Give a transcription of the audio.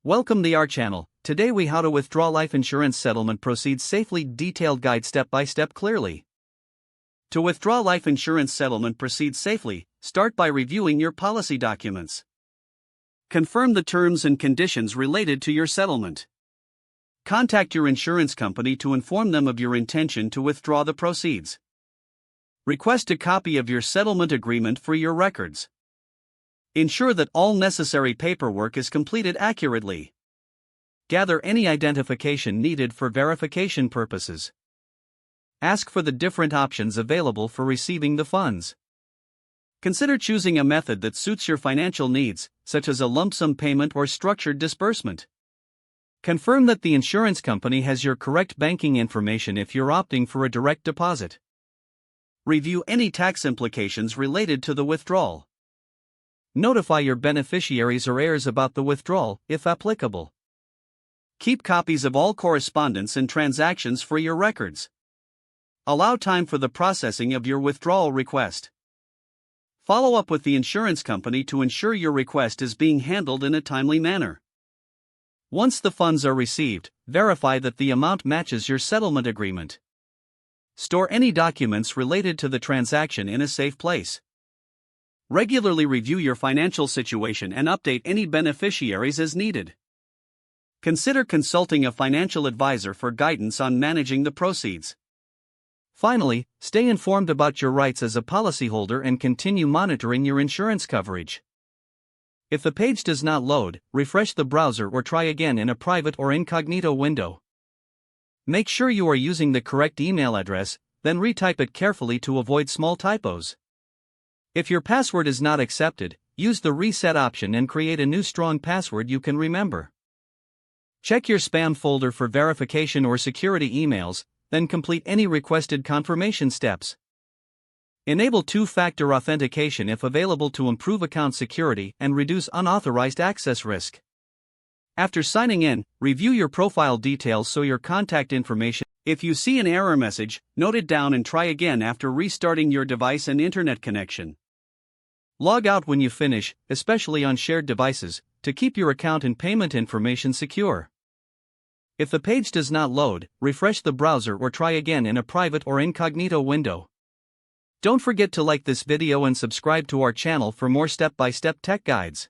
Welcome to our channel. Today we how to withdraw life insurance settlement proceeds safely, detailed guide step by step clearly. To withdraw life insurance settlement proceeds safely, start by reviewing your policy documents. Confirm the terms and conditions related to your settlement. Contact your insurance company to inform them of your intention to withdraw the proceeds. Request a copy of your settlement agreement for your records. Ensure that all necessary paperwork is completed accurately. Gather any identification needed for verification purposes. Ask for the different options available for receiving the funds. Consider choosing a method that suits your financial needs, such as a lump sum payment or structured disbursement. Confirm that the insurance company has your correct banking information if you're opting for a direct deposit. Review any tax implications related to the withdrawal. Notify your beneficiaries or heirs about the withdrawal, if applicable. Keep copies of all correspondence and transactions for your records. Allow time for the processing of your withdrawal request. Follow up with the insurance company to ensure your request is being handled in a timely manner. Once the funds are received, verify that the amount matches your settlement agreement. Store any documents related to the transaction in a safe place. Regularly review your financial situation and update any beneficiaries as needed. Consider consulting a financial advisor for guidance on managing the proceeds. Finally, stay informed about your rights as a policyholder and continue monitoring your insurance coverage. If the page does not load, refresh the browser or try again in a private or incognito window. Make sure you are using the correct email address, then retype it carefully to avoid small typos. If your password is not accepted, use the reset option and create a new strong password you can remember. Check your spam folder for verification or security emails, then complete any requested confirmation steps. Enable two-factor authentication if available to improve account security and reduce unauthorized access risk. After signing in, review your profile details so your contact information. If you see an error message, note it down and try again after restarting your device and internet connection. Log out when you finish, especially on shared devices, to keep your account and payment information secure. If the page does not load, refresh the browser or try again in a private or incognito window. Don't forget to like this video and subscribe to our channel for more step-by-step tech guides.